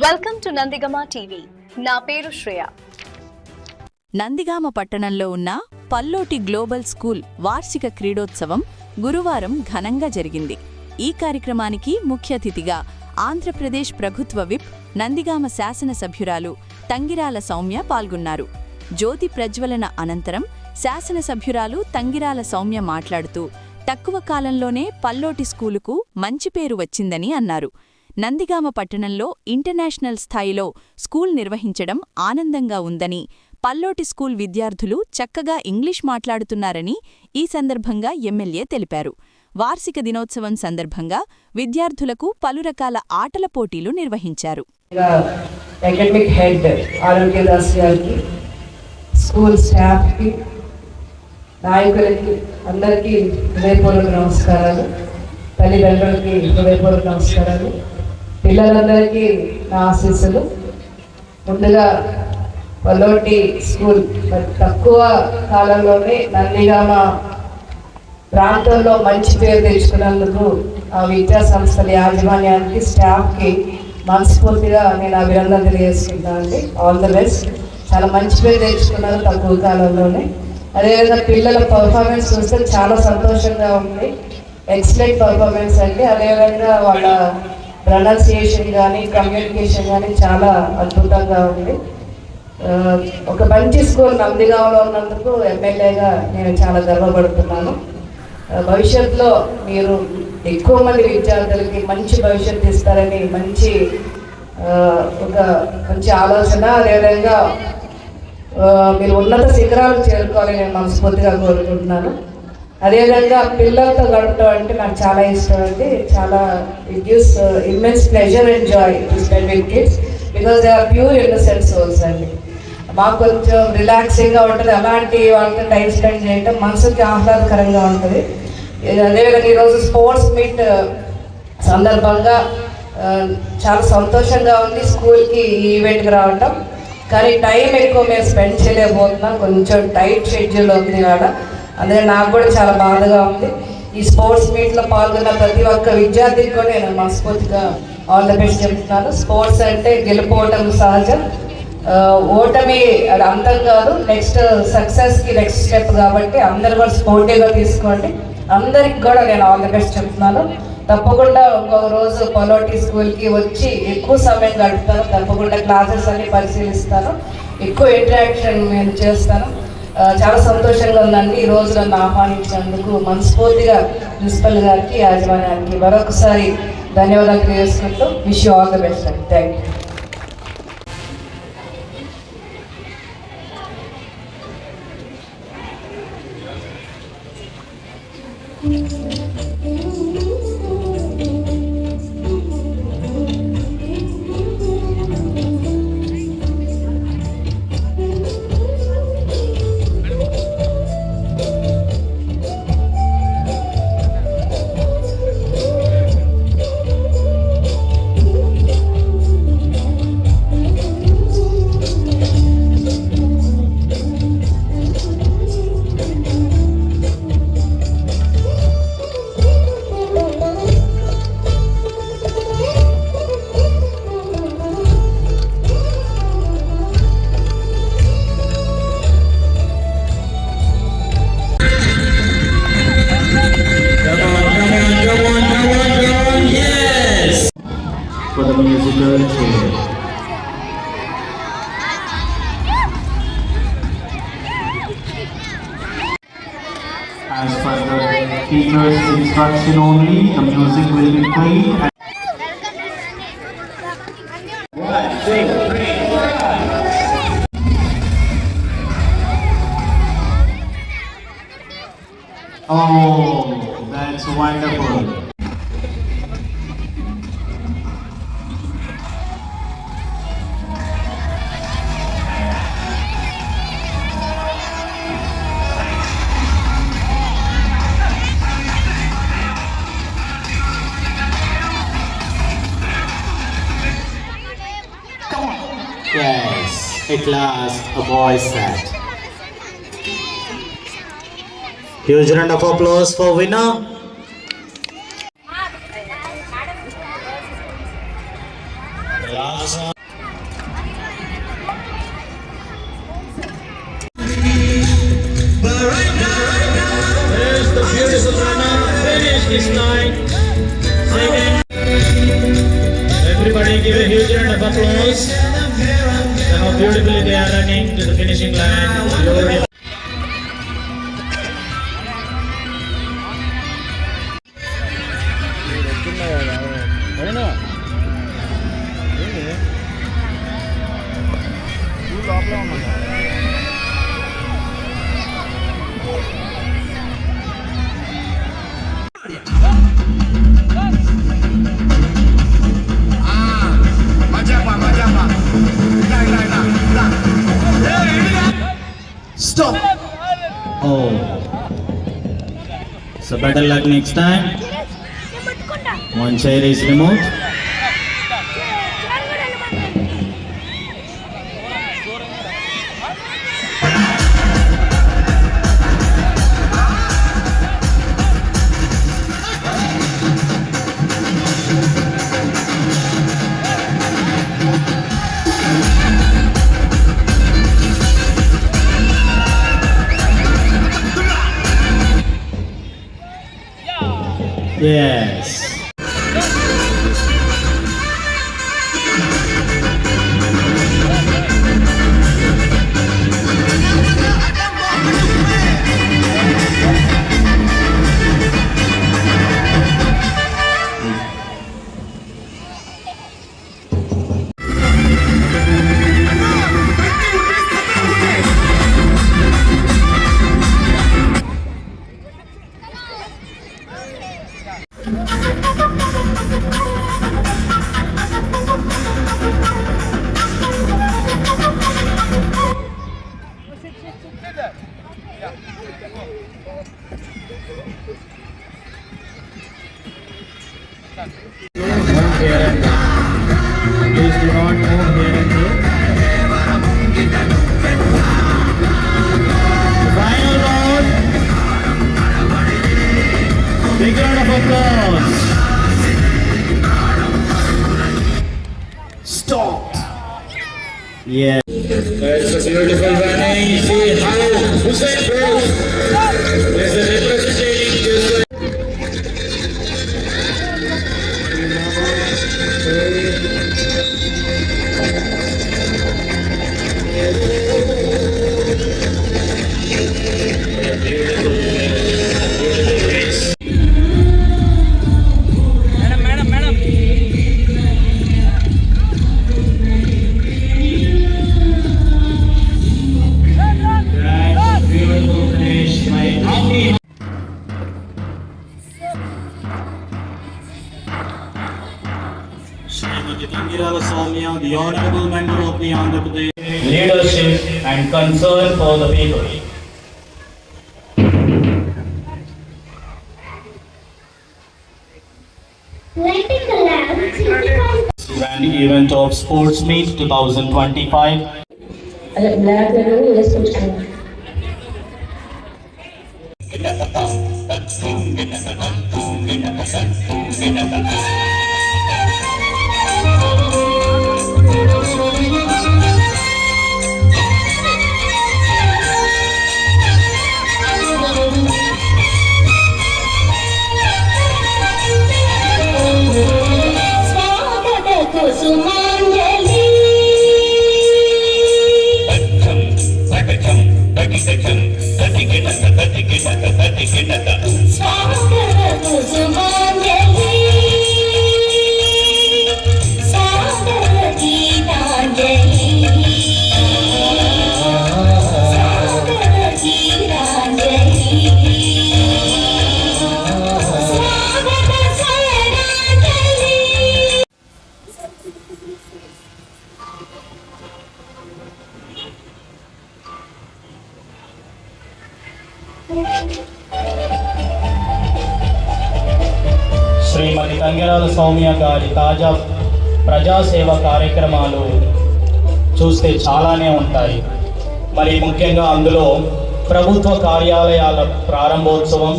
Welcome to Nandigama TV. నా పేరు శ్రేయ. నందిగామ పట్టణంలో ఉన్న పల్లోటి గ్లోబల్ స్కూల్ వార్షిక క్రీడోత్సవం గురువారం ఘనంగా జరిగింది. ఈ కార్యక్రమానికి ముఖ్య అతిథిగా ఆంధ్రప్రదేశ్ ప్రభుత్వ విప్ నందిగామ శాసనసభ్యురాలు తంగిరాల సౌమ్య పాల్గొన్నారు. జ్యోతి ప్రజ్వలన అనంతరం శాసనసభ్యురాలు తంగిరాల సౌమ్య మాట్లాడుతూ తక్కువ కాలంలోనే పల్లోటి స్కూలుకు మంచి పేరు వచ్చిందని అన్నారు. నందిగామ పట్టణంలో ఇంటర్నేషనల్ స్థాయిలో స్కూల్ నిర్వహించడం ఆనందంగా ఉందని, పల్లోటి స్కూల్ విద్యార్థులు చక్కగా ఇంగ్లీష్ మాట్లాడుతున్నారని ఈ సందర్భంగా ఎమ్మెల్యే తెలిపారు. వార్షిక దినోత్సవం సందర్భంగా విద్యార్థులకు పలు రకాల ఆటల పోటీలు నిర్వహించారు. అకాడమిక్ హెడ్ ఆరోగ్యదాస్ గారికి, స్కూల్ స్టాఫ్కి, నాయకులకి అందరికీ హృదయపూర్వక నమస్కారాలు. తల్లిదండ్రులకి హృదయపూర్వక నమస్కారాలు. పిల్లలందరికీ నా ఆశీస్సులు. ముందుగా పల్లోటి స్కూల్ తక్కువ కాలంలోనే నందిగామ ప్రాంతంలో మంచి పేరు తెచ్చుకున్నందుకు ఆ విద్యా సంస్థల యాజమాన్యానికి, స్టాఫ్కి మనస్ఫూర్తిగా నేను అభినందన తెలియజేస్తున్నాను అండి. All the best. చాలా మంచి పేరు తెచ్చుకున్నారు తక్కువ కాలంలోనే. అదేవిధంగా పిల్లల పర్ఫార్మెన్స్ చూస్తే చాలా సంతోషంగా ఉంది. ఎక్సలెంట్ పర్ఫార్మెన్స్ అండి. అదేవిధంగా వాళ్ళ ప్రొనౌన్సియేషన్ కానీ, కమ్యూనికేషన్ కానీ చాలా అద్భుతంగా ఉంది. ఒక మంచి స్కూల్ నందిగామలో ఉన్నందుకు ఎమ్మెల్యేగా నేను చాలా గర్వపడుతున్నాను. భవిష్యత్తులో మీరు ఎక్కువ మంది విద్యార్థులకి మంచి భవిష్యత్తు ఇస్తారని ఒక మంచి ఆలోచన, అదేవిధంగా మీరు ఉన్నత శిఖరాలు చేరుకోవాలని నేను మనస్ఫూర్తిగా కోరుకుంటున్నాను. అదేవిధంగా పిల్లలతో గడపడం అంటే నాకు చాలా ఇష్టం అండి. చాలా it gives immense pleasure and joy to spend with kids because they are pure innocent souls అండి. మాకు కొంచెం రిలాక్సింగ్గా ఉంటుంది. అలాంటి వాళ్ళతో టైం స్పెండ్ చేయడం మనసుకి ఆహ్లాదకరంగా ఉంటుంది. అదేవిధంగా ఈరోజు స్పోర్ట్స్ మీట్ సందర్భంగా చాలా సంతోషంగా ఉంది స్కూల్కి ఈ ఈవెంట్కి రావటం. కానీ టైం ఎక్కువ మేము స్పెండ్ చేయలేకపోతున్నాం. కొంచెం టైట్ షెడ్యూల్ ఉంది కాడ. అదే నాకు కూడా చాలా బాధగా ఉంది. ఈ స్పోర్ట్స్ మీట్లో పాల్గొన్న ప్రతి ఒక్క విద్యార్థికి కూడా నేను మనస్ఫూర్తిగా ఆల్ ద బెస్ట్ చెప్తున్నాను. స్పోర్ట్స్ అంటే గెలుపోవటం సహజం, ఓటమి అది అంతం కాదు. నెక్స్ట్ సక్సెస్కి నెక్స్ట్ స్టెప్ కాబట్టి అందరూ కూడా స్పోర్టివ్గా తీసుకోండి. అందరికి కూడా నేను ఆల్ ద బెస్ట్ చెప్తున్నాను. తప్పకుండా ఇంకొక రోజు పల్లోటి స్కూల్కి వచ్చి ఎక్కువ సమయం గడుపుతాను. తప్పకుండా క్లాసెస్ అన్ని పరిశీలిస్తాను. ఎక్కువ ఇంటరాక్షన్ నేను చేస్తాను. చాలా సంతోషంగా ఉందండి ఈ రోజు నన్ను ఆహ్వానించినందుకు. మనస్ఫూర్తిగా ప్రిన్సిపల్ గారికి, యాజమాన్యానికి మరొకసారి ధన్యవాదాలు తెలియజేసుకుంటూ wish you all the best అండి. Thank you. For the musical chair. As per the teacher's instruction only, the music will be played. Oh, that's wonderful. Yes, at last a boy sat. Huge round of applause for winner. last one. There's the beautiful runner, finished this night. Second. Everybody give a huge round of applause. And how beautifully they are running to the finishing line. Glory. Stop! Oh. So better luck next time. One chair is removed. Yes. Please do not move here and there. Final round. Big round of applause. Stop. Yeah. That's a beautiful running. See how Hussain goes. There's a representing this. Srimati Tangirala Soumya, the Honorable Member of the Andhra Pradesh, leadership and concern for the people. Lighting the lamp signifies Grand event of Sports Meet 2025. black and వేసుకుంటాను. స్వాగత కుసుమాంజలి స్వాగత కుసుమాంజలి సాగర గీతాంజలి సాగర గీతాంజలి స్వాగత స్వరాంజలి. శ్రీమతి తంగిరాల సౌమ్య గారి తాజా ప్రజాసేవ కార్యక్రమాలు చూస్తే చాలానే ఉంటాయి. మరి ముఖ్యంగా అందులో ప్రభుత్వ కార్యాలయాల ప్రారంభోత్సవం,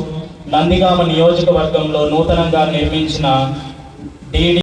నందిగామ నియోజకవర్గంలో నూతనంగా నిర్మించిన DD